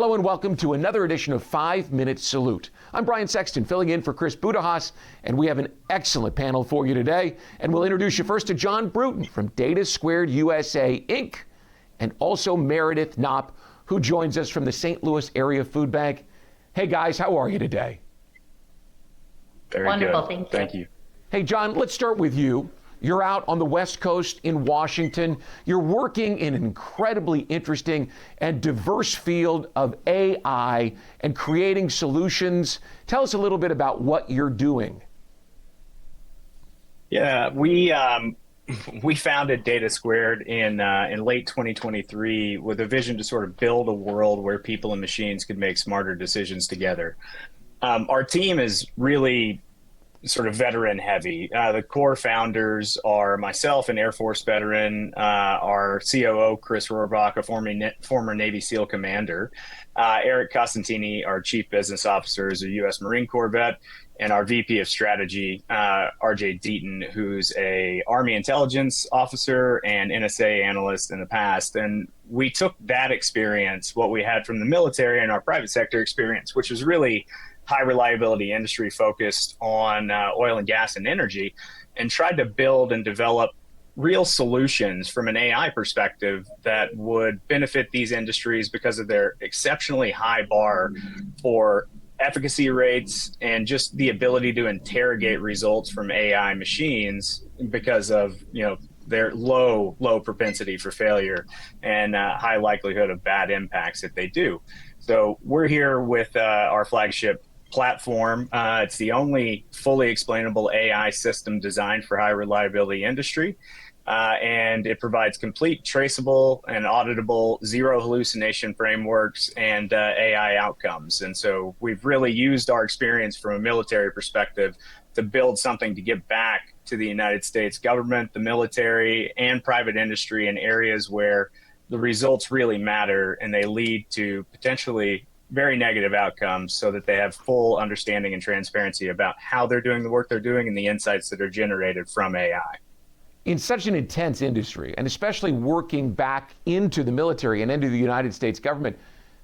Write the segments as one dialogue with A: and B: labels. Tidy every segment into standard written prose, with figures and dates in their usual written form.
A: Hello and welcome to another edition of 5 Minute Salute. I'm Brian Sexton, filling in for Chris Budahas, and we have an excellent panel for you today. And we'll introduce you first to Jon Brewton from Data Squared USA, Inc., and also Meredith Knopp, who joins us from the St. Louis area Foodbank. Hey guys, how are you today?
B: Very
C: Wonderful,
B: good.
C: thank you.
A: Hey Jon, let's start with you. You're out on the West Coast in Washington. You're working in an incredibly interesting and diverse field of AI and creating solutions. Tell us a little bit about what you're doing.
B: Yeah, we founded Data Squared in late 2023 with a vision to sort of build a world where people and machines could make smarter decisions together. Our team is really sort of veteran heavy. The core founders are myself, an Air Force veteran, our COO, Chris Rohrbach, a former Navy SEAL commander, Eric Costantini, our chief business officer, is a U.S. Marine Corps vet, and our VP of strategy, RJ Deaton, who's a Army intelligence officer and NSA analyst in the past. And we took that experience, what we had from the military and our private sector experience, which was really high reliability industry focused on oil and gas and energy, and tried to build and develop real solutions from an AI perspective that would benefit these industries because of their exceptionally high bar for efficacy rates and just the ability to interrogate results from AI machines because of, their low propensity for failure and high likelihood of bad impacts if they do. So we're here with our flagship platform. It's the only fully explainable AI system designed for high reliability industry. And it provides complete, traceable, and auditable zero hallucination frameworks and AI outcomes. And so we've really used our experience from a military perspective to build something to give back to the United States government, the military, and private industry in areas where the results really matter and they lead to potentially very negative outcomes, so that they have full understanding and transparency about how they're doing the work they're doing and the insights that are generated from AI.
A: In such an intense industry, and especially working back into the military and into the United States government,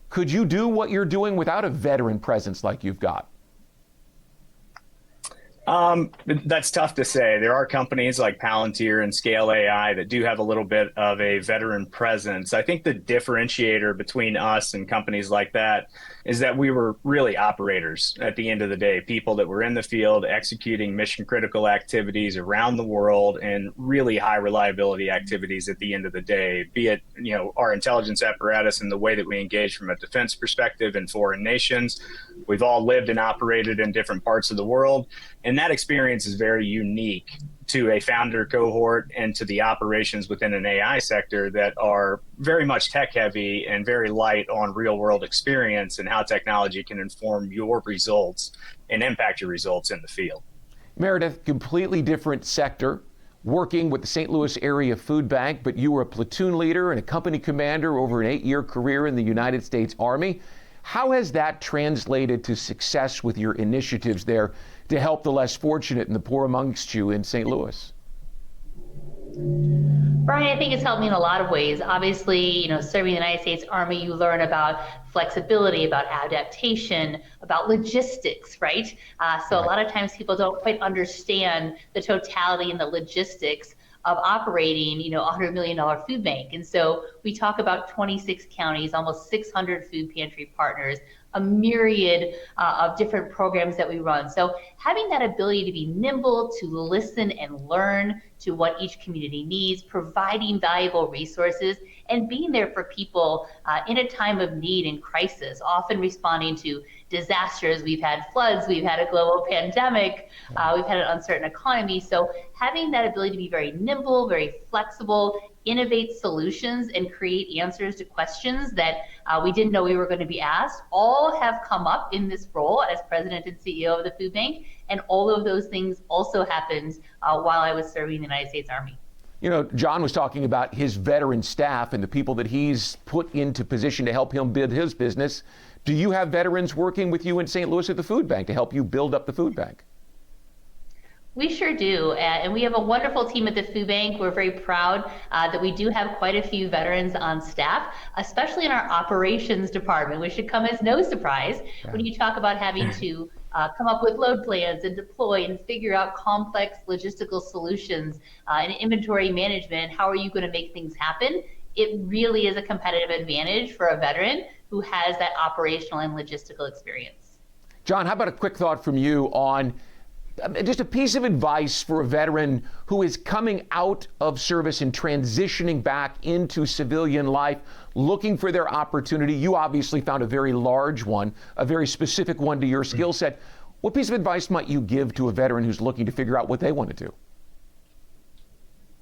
A: could you do what you're doing without a veteran presence like you've got?
B: That's tough to say. There are companies like Palantir and Scale AI that do have a little bit of a veteran presence. I think the differentiator between us and companies like that is that we were really operators at the end of the day, people that were in the field executing mission critical activities around the world and really high reliability activities at the end of the day, be it, our intelligence apparatus and the way that we engage from a defense perspective in foreign nations. We've all lived and operated in different parts of the world. And that experience is very unique to a founder cohort and to the operations within an AI sector that are very much tech heavy and very light on real world experience and how technology can inform your results and impact your results in the field.
A: Meredith, completely different sector, working with the St. Louis area Foodbank, but you were a platoon leader and a company commander over an 8-year career in the United States Army. How has that translated to success with your initiatives there to help the less fortunate and the poor amongst you in St. Louis?
C: Brian, I think it's helped me in a lot of ways. Obviously, serving the United States Army, you learn about flexibility, about adaptation, about logistics, right? So a lot of times people don't quite understand the totality and the logistics of operating, a $100 million food bank. And so we talk about 26 counties, almost 600 food pantry partners, a myriad of different programs that we run. So having that ability to be nimble, to listen and learn to what each community needs, providing valuable resources, and being there for people in a time of need and crisis, often responding to disasters. We've had floods, we've had a global pandemic, we've had an uncertain economy. So having that ability to be very nimble, very flexible, innovate solutions and create answers to questions that we didn't know we were going to be asked, all have come up in this role as president and CEO of the Food Bank. And all of those things also happened while I was serving the United States Army.
A: Jon was talking about his veteran staff and the people that he's put into position to help him build his business. Do you have veterans working with you in St. Louis at the Food Bank to help you build up the Food Bank?
C: We sure do. And we have a wonderful team at the Foodbank. We're very proud that we do have quite a few veterans on staff, especially in our operations department, which should come as no surprise when you talk about having to come up with load plans and deploy and figure out complex logistical solutions and inventory management. How are you going to make things happen? It really is a competitive advantage for a veteran who has that operational and logistical experience.
A: Jon, how about a quick thought from you on just a piece of advice for a veteran who is coming out of service and transitioning back into civilian life, looking for their opportunity? You obviously found a very large one, a very specific one to your skill set. What piece of advice might you give to a veteran who's looking to figure out what they want to do?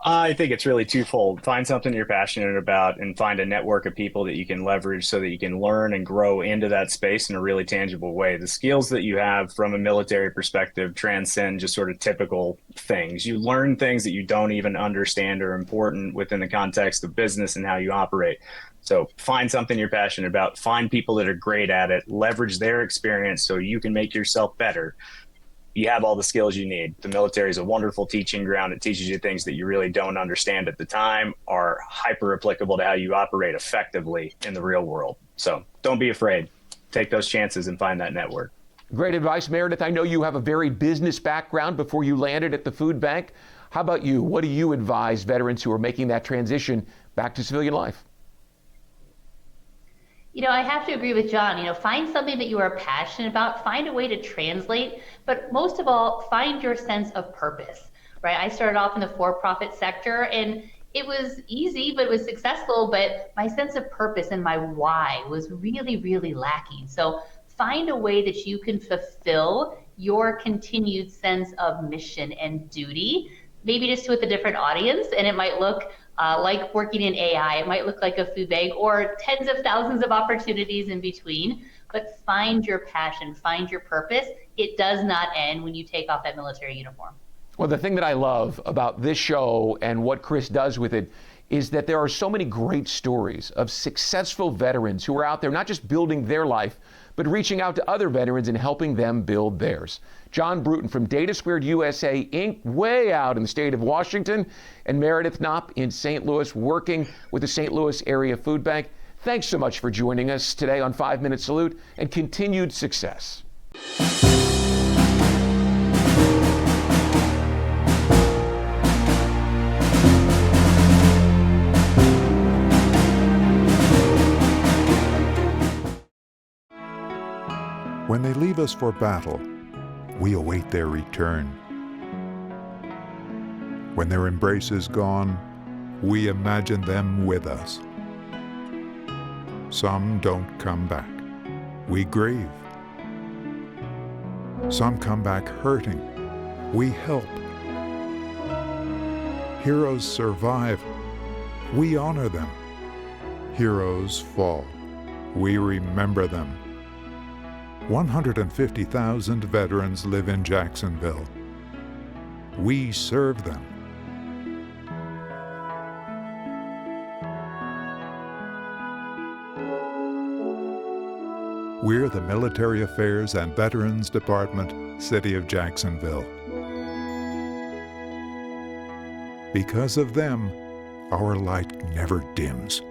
B: I think it's really twofold. Find something you're passionate about and find a network of people that you can leverage so that you can learn and grow into that space in a really tangible way. The skills that you have from a military perspective transcend just sort of typical things. You learn things that you don't even understand are important within the context of business and how you operate. So find something you're passionate about, find people that are great at it, leverage their experience so you can make yourself better. You have all the skills you need. The military is a wonderful teaching ground. It teaches you things that you really don't understand at the time, are hyper applicable to how you operate effectively in the real world. So don't be afraid. Take those chances and find that network.
A: Great advice, Meredith. I know you have a very business background before you landed at the Foodbank. How about you? What do you advise veterans who are making that transition back to civilian life?
C: You know, I have to agree with Jon. You know, find something that you are passionate about, find a way to translate, but most of all, find your sense of purpose, right? I started off in the for-profit sector and it was easy, but it was successful, but my sense of purpose and my why was really, really lacking. So find a way that you can fulfill your continued sense of mission and duty, maybe just with a different audience, and it might look like working in AI, it might look like a food bank, or tens of thousands of opportunities in between, but find your passion, find your purpose. It does not end when you take off that military uniform.
A: Well, the thing that I love about this show and what Chris does with it is that there are so many great stories of successful veterans who are out there not just building their life, but reaching out to other veterans and helping them build theirs. Jon Brewton from Data Squared USA, Inc., way out in the state of Washington, and Meredith Knopp in St. Louis, working with the St. Louis Area Food Bank. Thanks so much for joining us today on 5 Minute Salute, and continued success.
D: When they leave us for battle, we await their return. When their embrace is gone, we imagine them with us. Some don't come back. We grieve. Some come back hurting. We help. Heroes survive. We honor them. Heroes fall. We remember them. 150,000 veterans live in Jacksonville. We serve them. We're the Military Affairs and Veterans Department, City of Jacksonville. Because of them, our light never dims.